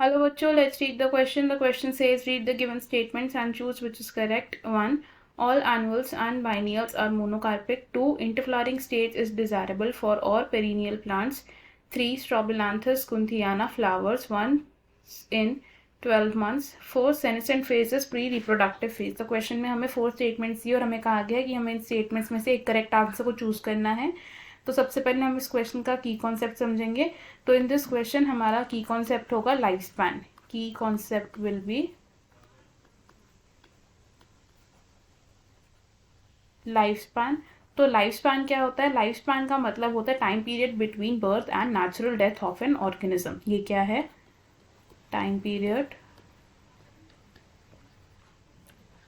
Hello bachcho, let's read the question. The question says read the given statements and choose which is correct. 1. All annuals and biennials are monocarpic. 2. Interflowering stage is desirable for all perennial plants. 3. Strobilanthes kunthiana flowers once in 12 months. 4. Senescent phase is pre-reproductive phase. तो question में हमें 4 statements दी और हमें कहा गया कि हमें इन statements में से एक करेक्ट आंसर को चूज करना है. तो सबसे पहले हम इस क्वेश्चन का की कॉन्सेप्ट समझेंगे. तो इन दिस क्वेश्चन हमारा की कॉन्सेप्ट होगा लाइफ स्पैन. की concept will be life span. तो लाइफ स्पैन क्या होता है? लाइफ स्पैन का मतलब होता है time period between birth and natural death of an organism. ये क्या है? Time period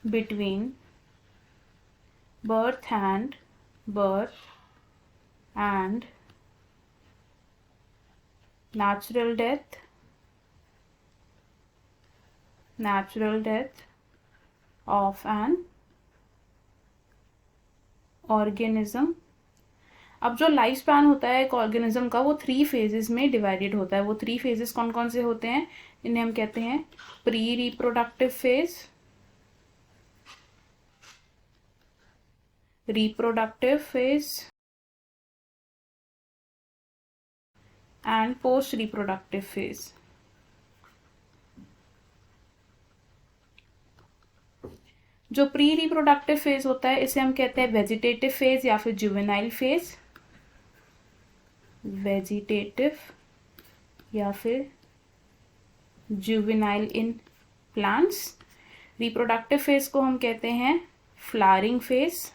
between birth and natural death of an organism. अब जो लाइफ स्पैन होता है एक ऑर्गेनिज्म का वो 3 फेजेस में डिवाइडेड होता है. वो 3 फेजेस कौन कौन से होते हैं? इन्हें हम कहते हैं pre reproductive phase, reproductive phase and post reproductive phase. जो प्री रिप्रोडक्टिव फेज होता है इसे हम कहते हैं वेजिटेटिव फेज या फिर जुवेनाइल फेज. वेजिटेटिव या फिर juvenile in plants. Reproductive phase को हम कहते हैं फ्लावरिंग फेज.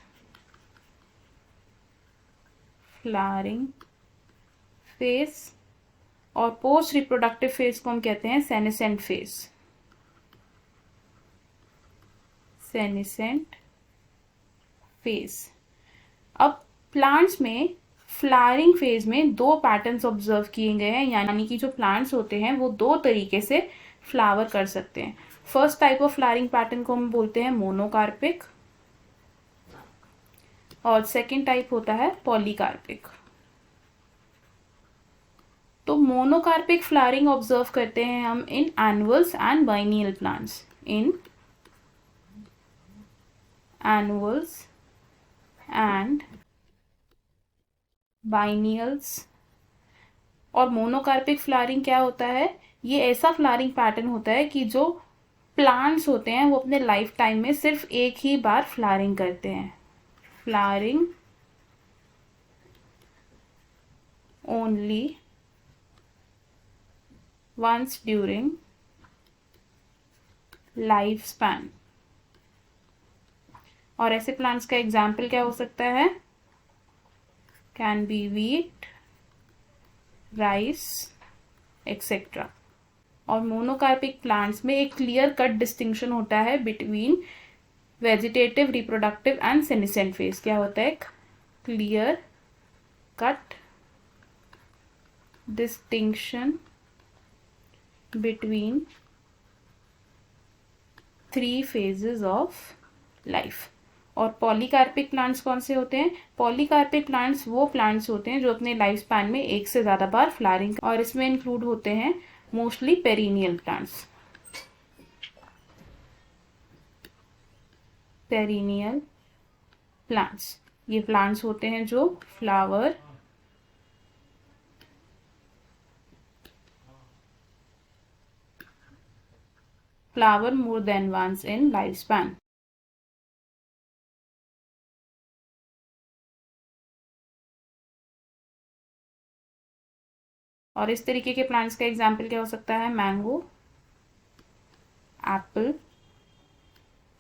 और पोस्ट रिप्रोडक्टिव फेज को हम कहते हैं सेनेसेंट फेज. अब प्लांट्स में फ्लावरिंग फेज में 2 पैटर्न्स ऑब्जर्व किए गए हैं, यानी कि जो प्लांट्स होते हैं वो 2 तरीके से फ्लावर कर सकते हैं. First type of flowering pattern को हम बोलते हैं मोनोकार्पिक और सेकेंड टाइप होता है पॉलीकार्पिक. तो मोनोकार्पिक फ्लावरिंग ऑब्जर्व करते हैं हम in annuals and biennial plants. In annuals and biennials. और मोनोकार्पिक फ्लावरिंग क्या होता है? ये ऐसा फ्लावरिंग पैटर्न होता है कि जो प्लांट्स होते हैं वो अपने लाइफ टाइम में सिर्फ एक ही बार फ्लावरिंग करते हैं. Flowering only once during life span. और ऐसे प्लांट्स का एग्जाम्पल क्या हो सकता है? Can be wheat, rice etcetera. और मोनोकार्पिक प्लांट्स में एक क्लियर कट डिस्टिंक्शन होता है between vegetative, reproductive and senescent phase. क्या होता है? Clear cut distinction between 3 phases of life. और पॉलीकार्पिक प्लांट्स कौन से होते हैं? पॉलीकार्पिक प्लांट्स वो प्लांट्स होते हैं जो अपने लाइफ स्पैन में एक से ज़्यादा बार फ्लावरिंग, और इसमें इंक्लूड होते हैं mostly perennial plants. Perennial plants ये प्लांट्स होते हैं जो flower more than once in lifespan. और इस तरीके के प्लांट्स का एग्जाम्पल क्या हो सकता है? Mango, Apple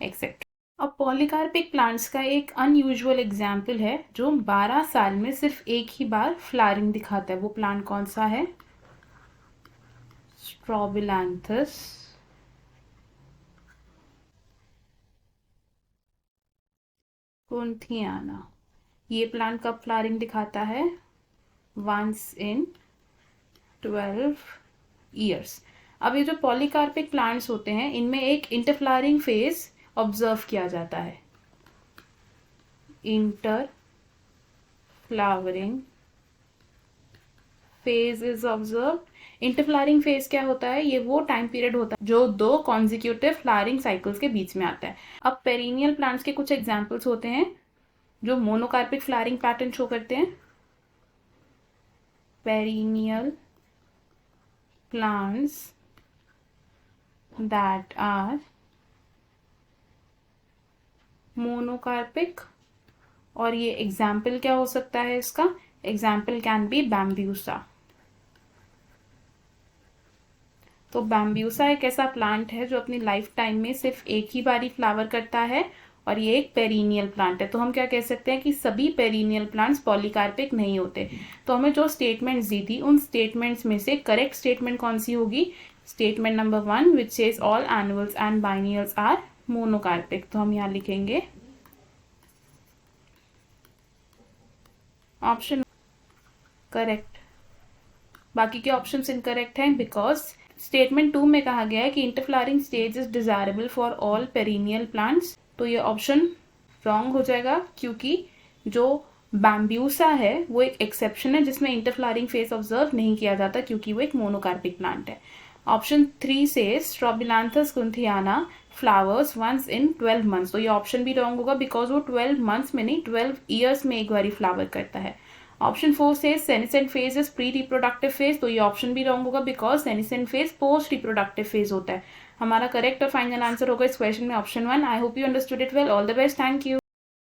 etcetera. अब पॉलीकार्पिक प्लांट्स का एक अनयूजुअल एग्जाम्पल है जो 12 साल में सिर्फ एक ही बार फ्लावरिंग दिखाता है. वो प्लांट कौन सा है? स्ट्रोबिलैंथस कुंथियाना. ये प्लांट कब फ्लावरिंग दिखाता है? Once in 12 years. अब ये जो पॉलीकार्पिक प्लांट्स होते हैं इनमें एक इंटरफ्लावरिंग फेज ऑब्जर्व किया जाता है. Inter flowering phase is observed interflowering phase क्या होता है? ये वो टाइम पीरियड होता है जो 2 कॉन्जिक्यूटिव फ्लावरिंग साइकिल्स के बीच में आता है। अब पेरिनियल प्लांट्स के कुछ एग्जाम्पल्स होते हैं जो मोनोकार्पिक फ्लावरिंग पैटर्न शो करते हैं। Perennial plants that are monocarpic, और ये एग्जाम्पल क्या हो सकता है इसका? Example can be Bambusa. तो बैम्ब्यूसा एक ऐसा प्लांट है जो अपनी लाइफ टाइम में सिर्फ एक ही बारी फ्लावर करता है और ये एक पेरिनियल प्लांट है। तो हम क्या कह सकते हैं कि सभी पेरिनियल प्लांट्स पॉलीकार्पिक नहीं होते। तो हमें जो स्टेटमेंट्स दी थी उन स्टेटमेंट्स में से करेक्ट स्टेटमेंट कौन सी होगी? Statement number 1 which says all annuals and biennials are monocarpic. तो हम यहाँ लिखेंगे ऑप्शन करेक्ट। बाकी के ऑप्शंस इनकरेक्ट हैं बिकॉज स्टेटमेंट 2 में कहा गया है कि interflowering stage is desirable for all perennial plants. तो ये ऑप्शन रॉन्ग हो जाएगा क्योंकि जो बैम्ब्यूसा है वो एक एक्सेप्शन है जिसमें इंटरफ्लावरिंग फेज ऑब्जर्व नहीं किया जाता क्योंकि वो एक मोनोकार्पिक प्लांट है। ऑप्शन 3 से Strobilanthes kunthiana flowers once in 12 months. तो ये ऑप्शन भी रॉन्ग होगा बिकॉज वो 12 मंथ्स में नहीं 12 ईयर्स में एक बार फ्लावर करता है। ऑप्शन 4 से senescent phase is pre reproductive phase. तो ये ऑप्शन भी रॉन्ग होगा because senescent phase post reproductive phase होता है। हमारा करेक्ट और फाइनल आंसर होगा इस क्वेश्चन में option 1। I hope you understood it well. All the best. Thank you.